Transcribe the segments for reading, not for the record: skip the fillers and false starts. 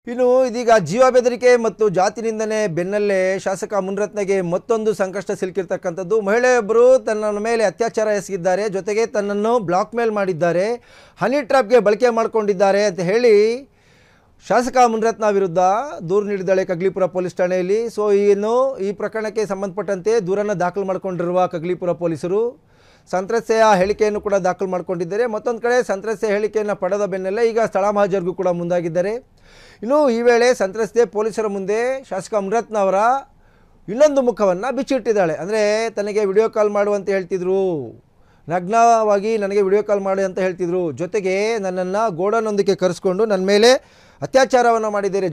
ಇನ್ನು ಇದೀಗ ಜೀವ ಬೆದರಿಕೆ ಮತ್ತು ಜಾತಿ ನಿಂದನೆ ಬೆನ್ನಲ್ಲೇ ಶಾಸಕ ಮುನಿರತ್ನಗೆ ಮತ್ತೊಂದು ಸಂಕಷ್ಟ ಸಿಲುಕಿರತಕ್ಕಂಥದ್ದು. ಮಹಿಳೆಯೊಬ್ಬರು ತನ್ನ ಮೇಲೆ ಅತ್ಯಾಚಾರ ಎಸಗಿದ್ದಾರೆ, ಜೊತೆಗೆ ತನ್ನನ್ನು ಬ್ಲಾಕ್ ಮೇಲ್ ಮಾಡಿದ್ದಾರೆ, ಹನಿ ಟ್ರ್ಯಾಪ್ಗೆ ಬಳಕೆ ಮಾಡಿಕೊಂಡಿದ್ದಾರೆ ಅಂತ ಹೇಳಿ ಶಾಸಕ ಮುನಿರತ್ನ ವಿರುದ್ಧ ದೂರು ನೀಡಿದ್ದಾಳೆ ಕಗ್ಲಿಪುರ ಪೊಲೀಸ್ ಠಾಣೆಯಲ್ಲಿ. ಸೊ ಈ ಪ್ರಕರಣಕ್ಕೆ ಸಂಬಂಧಪಟ್ಟಂತೆ ದೂರನ್ನು ದಾಖಲು ಮಾಡಿಕೊಂಡಿರುವ ಕಗ್ಲಿಪುರ ಪೊಲೀಸರು ಸಂತ್ರಸ್ತೆಯ ಹೇಳಿಕೆಯನ್ನು ಕೂಡ ದಾಖಲು ಮಾಡಿಕೊಂಡಿದ್ದಾರೆ. ಮತ್ತೊಂದು ಕಡೆ ಸಂತ್ರಸ್ತೆಯ ಹೇಳಿಕೆಯನ್ನು ಪಡೆದ ಬೆನ್ನಲ್ಲೇ ಈಗ ಸ್ಥಳ ಮಹಾಜರಿಗೂ ಕೂಡ ಮುಂದಾಗಿದ್ದಾರೆ. ಇನ್ನು ಈ ವೇಳೆ ಸಂತ್ರಸ್ತೆ ಪೊಲೀಸರ ಮುಂದೆ ಶಾಸಕ ಮುನಿರತ್ನ ಅವರ ಇನ್ನೊಂದು ಮುಖವನ್ನು ಬಿಚ್ಚಿಟ್ಟಿದ್ದಾಳೆ. ಅಂದರೆ ತನಗೆ ವಿಡಿಯೋ ಕಾಲ್ ಮಾಡುವಂತ ಹೇಳ್ತಿದ್ರು, ನಗ್ನವಾಗಿ ನನಗೆ ವಿಡಿಯೋ ಕಾಲ್ ಮಾಡಿ ಅಂತ ಹೇಳ್ತಿದ್ರು, ಜೊತೆಗೆ ನನ್ನನ್ನು ಗೋಡನೊಂದಕ್ಕೆ ಕರೆಸ್ಕೊಂಡು ನನ್ನ ಮೇಲೆ ಅತ್ಯಾಚಾರವನ್ನು ಮಾಡಿದ್ದಾರೆ,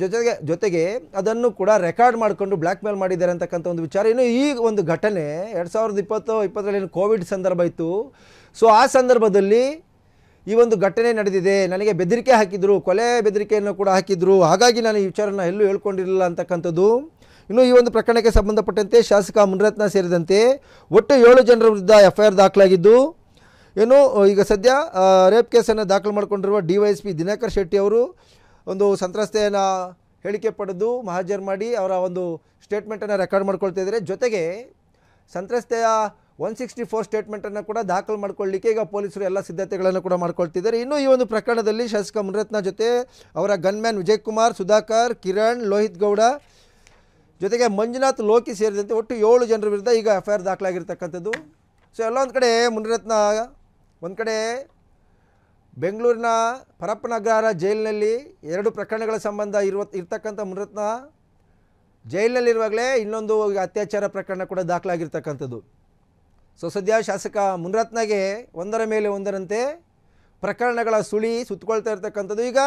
ಜೊತೆಗೆ ಅದನ್ನು ಕೂಡ ರೆಕಾರ್ಡ್ ಮಾಡಿಕೊಂಡು ಬ್ಲ್ಯಾಕ್ ಮೇಲ್ ಮಾಡಿದ್ದಾರೆ ಅಂತಕ್ಕಂಥ ಒಂದು ವಿಚಾರ. ಇನ್ನು ಈ ಒಂದು ಘಟನೆ 2020 ಕೋವಿಡ್ ಸಂದರ್ಭ ಇತ್ತು. ಸೊ ಆ ಸಂದರ್ಭದಲ್ಲಿ ಈ ಒಂದು ಘಟನೆ ನಡೆದಿದೆ. ನನಗೆ ಬೆದರಿಕೆ ಹಾಕಿದ್ರು, ಕೊಲೆ ಬೆದರಿಕೆಯನ್ನು ಕೂಡ ಹಾಕಿದ್ರು, ಹಾಗಾಗಿ ನಾನು ಈ ವಿಚಾರನ ಎಲ್ಲೂ ಹೇಳ್ಕೊಂಡಿರಲಿಲ್ಲ ಅಂತಕ್ಕಂಥದ್ದು. ಇನ್ನು ಈ ಒಂದು ಪ್ರಕರಣಕ್ಕೆ ಸಂಬಂಧಪಟ್ಟಂತೆ ಶಾಸಕ ಮುನಿರತ್ನ ಸೇರಿದಂತೆ ಒಟ್ಟು 7 ಜನರ ವಿರುದ್ಧ FIR ದಾಖಲಾಗಿದ್ದು, ಏನು ಈಗ ಸದ್ಯ ರೇಪ್ ಕೇಸನ್ನು ದಾಖಲು ಮಾಡಿಕೊಂಡಿರುವ DYSP ದಿನಕರ್ ಶೆಟ್ಟಿ ಅವರು ಒಂದು ಸಂತ್ರಸ್ತೆಯನ್ನು ಹೇಳಿಕೆ ಪಡೆದು ಮಹಾಜರ್ ಮಾಡಿ ಅವರ ಒಂದು ಸ್ಟೇಟ್ಮೆಂಟನ್ನು ರೆಕಾರ್ಡ್ ಮಾಡ್ಕೊಳ್ತಾ ಇದ್ದಾರೆ. ಜೊತೆಗೆ ಸಂತ್ರಸ್ತೆಯ 164 ಸ್ಟೇಟ್ಮೆಂಟನ್ನು ಕೂಡ ದಾಖಲು ಮಾಡ್ಕೊಳ್ಳಿಕ್ಕೆ ಈಗ ಪೊಲೀಸರು ಎಲ್ಲ ಸಿದ್ಧತೆಗಳನ್ನು ಕೂಡ ಮಾಡ್ಕೊಳ್ತಿದ್ದಾರೆ. ಇನ್ನು ಈ ಒಂದು ಪ್ರಕರಣದಲ್ಲಿ ಶಾಸಕ ಮುನಿರತ್ನ ಜೊತೆ ಅವರ ಗನ್ಮ್ಯಾನ್ ವಿಜಯ್ ಕುಮಾರ್, ಸುಧಾಕರ್, ಕಿರಣ್, ಲೋಹಿತ್ ಗೌಡ, ಜೊತೆಗೆ ಮಂಜುನಾಥ್, ಲೋಕಿ ಸೇರಿದಂತೆ ಒಟ್ಟು 7 ಜನರ ವಿರುದ್ಧ ಈಗ FIR ದಾಖಲಾಗಿರ್ತಕ್ಕಂಥದ್ದು. ಸೊ ಎಲ್ಲ ಒಂದು ಕಡೆ ಮುನಿರತ್ನ ಒಂದು ಕಡೆ ಬೆಂಗಳೂರಿನ ಪರಪ್ಪನಗರ ಜೈಲಿನಲ್ಲಿ 2 ಪ್ರಕರಣಗಳ ಸಂಬಂಧ ಇರ್ತಕ್ಕಂಥ ಮುನಿರತ್ನ ಜೈಲಿನಲ್ಲಿರುವಾಗಲೇ ಇನ್ನೊಂದು ಅತ್ಯಾಚಾರ ಪ್ರಕರಣ ಕೂಡ ದಾಖಲಾಗಿರ್ತಕ್ಕಂಥದ್ದು. ಸೊ ಸದ್ಯ ಶಾಸಕ ಮುನಿರತ್ನಗೆ ಒಂದರ ಮೇಲೆ ಒಂದರಂತೆ ಪ್ರಕರಣಗಳ ಸುಳಿ ಸುತ್ತಕೊಳ್ತಾ ಇರ್ತಕ್ಕಂಥದ್ದು. ಈಗ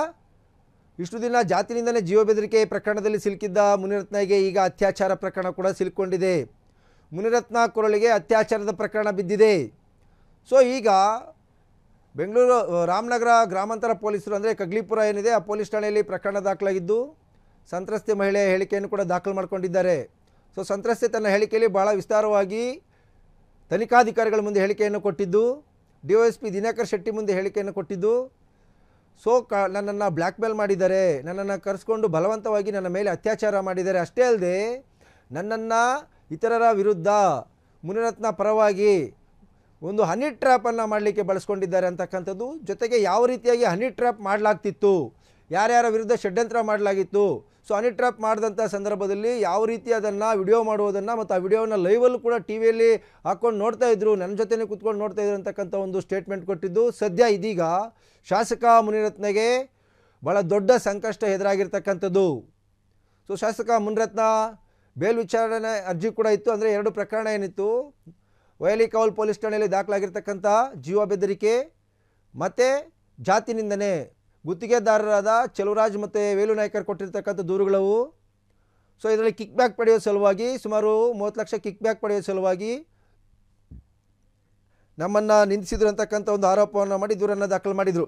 ಇಷ್ಟು ದಿನ ಜಾತಿನಿಂದಲೇ ಜೀವ ಬೆದರಿಕೆ ಪ್ರಕರಣದಲ್ಲಿ ಸಿಲುಕಿದ್ದ ಮುನಿರತ್ನಗೆ ಈಗ ಅತ್ಯಾಚಾರ ಪ್ರಕರಣ ಕೂಡ ಸಿಲುಕೊಂಡಿದೆ. ಮುನಿರತ್ನ ಕೊರಳಿಗೆ ಅತ್ಯಾಚಾರದ ಪ್ರಕರಣ ಬಿದ್ದಿದೆ. ಸೊ ಈಗ ಬೆಂಗಳೂರು ರಾಮನಗರ ಗ್ರಾಮಾಂತರ ಪೊಲೀಸರು ಅಂದರೆ ಕಗ್ಲಿಪುರ ಏನಿದೆ ಆ ಪೊಲೀಸ್ ಠಾಣೆಯಲ್ಲಿ ಪ್ರಕರಣ ದಾಖಲಾಗಿದ್ದು ಸಂತ್ರಸ್ತೆ ಮಹಿಳೆಯ ಹೇಳಿಕೆಯನ್ನು ಕೂಡ ದಾಖಲು ಮಾಡಿಕೊಂಡಿದ್ದಾರೆ. ಸೊ ಸಂತ್ರಸ್ತೆ ತನ್ನ ಹೇಳಿಕೆಯಲ್ಲಿ ಭಾಳ ವಿಸ್ತಾರವಾಗಿ ತನಿಖಾಧಿಕಾರಿಗಳ ಮುಂದೆ ಹೇಳಿಕೆಯನ್ನು ಕೊಟ್ಟಿದ್ದು, DYSP ದಿನಕರ್ ಶೆಟ್ಟಿ ಮುಂದೆ ಹೇಳಿಕೆಯನ್ನು ಕೊಟ್ಟಿದ್ದು. ಸೊ ನನ್ನನ್ನು ಬ್ಲ್ಯಾಕ್ ಮೇಲ್ ಮಾಡಿದ್ದಾರೆ, ನನ್ನನ್ನು ಕರೆಸ್ಕೊಂಡು ಬಲವಂತವಾಗಿ ನನ್ನ ಮೇಲೆ ಅತ್ಯಾಚಾರ ಮಾಡಿದ್ದಾರೆ, ಅಷ್ಟೇ ಅಲ್ಲದೆ ನನ್ನನ್ನು ಇತರರ ವಿರುದ್ಧ ಮುನಿರತ್ನ ಪರವಾಗಿ ಒಂದು ಹನಿ ಟ್ರ್ಯಾಪನ್ನು ಮಾಡಲಿಕ್ಕೆ ಬಳಸ್ಕೊಂಡಿದ್ದಾರೆ ಅಂತಕ್ಕಂಥದ್ದು. ಜೊತೆಗೆ ಯಾವ ರೀತಿಯಾಗಿ ಹನಿ ಟ್ರ್ಯಾಪ್ ಮಾಡಲಾಗ್ತಿತ್ತು, ಯಾರ್ಯಾರ ವಿರುದ್ಧ ಷಡ್ಯಂತ್ರ ಮಾಡಲಾಗಿತ್ತು, ಸೊ ಹನಿ ಟ್ರ್ಯಾಪ್ ಮಾಡಿದಂಥ ಸಂದರ್ಭದಲ್ಲಿ ಯಾವ ರೀತಿ ಅದನ್ನು ವಿಡಿಯೋ ಮಾಡುವುದನ್ನು ಮತ್ತು ಆ ವಿಡಿಯೋನ ಲೈವಲ್ಲೂ ಕೂಡ ಟಿವಿಯಲ್ಲಿ ಹಾಕ್ಕೊಂಡು ನೋಡ್ತಾ ಇದ್ರು, ನನ್ನ ಜೊತೆನೇ ಕೂತ್ಕೊಂಡು ನೋಡ್ತಾ ಇದ್ರು ಅಂತಕ್ಕಂಥ ಒಂದು ಸ್ಟೇಟ್ಮೆಂಟ್ ಕೊಟ್ಟಿದ್ದು. ಸದ್ಯ ಇದೀಗ ಶಾಸಕ ಮುನಿರತ್ನಗೆ ಭಾಳ ದೊಡ್ಡ ಸಂಕಷ್ಟ ಎದುರಾಗಿರ್ತಕ್ಕಂಥದ್ದು. ಸೊ ಶಾಸಕ ಮುನಿರತ್ನ ಬೇಲ್ ವಿಚಾರಣೆ ಅರ್ಜಿ ಕೂಡ ಇತ್ತು. ಅಂದರೆ 2 ಪ್ರಕರಣ ಏನಿತ್ತು, ವಯಲಿ ಕೌಲ್ ಪೊಲೀಸ್ ಠಾಣೆಯಲ್ಲಿ ದಾಖಲಾಗಿರ್ತಕ್ಕಂಥ ಜೀವ ಬೆದರಿಕೆ ಮತ್ತು ಜಾತಿ ನಿಂದನೆ, ಗುತ್ತಿಗೆದಾರರಾದ ಚೆಲುವರಾಜ್ ಮತ್ತು ವೇಲು ನಾಯ್ಕರ್ ಕೊಟ್ಟಿರ್ತಕ್ಕಂಥ ದೂರುಗಳವು. ಸೊ ಇದರಲ್ಲಿ ಕಿಕ್ ಬ್ಯಾಕ್ ಪಡೆಯೋ ಸಲುವಾಗಿ ಸುಮಾರು 30 ಲಕ್ಷ ಕಿಕ್ ಬ್ಯಾಕ್ ಪಡೆಯೋ ಸಲುವಾಗಿ ನಮ್ಮನ್ನು ನಿಂದಿಸಿದ್ರು ಅಂತಕ್ಕಂಥ ಒಂದು ಆರೋಪವನ್ನು ಮಾಡಿ ದೂರನ್ನು ದಾಖಲು ಮಾಡಿದರು.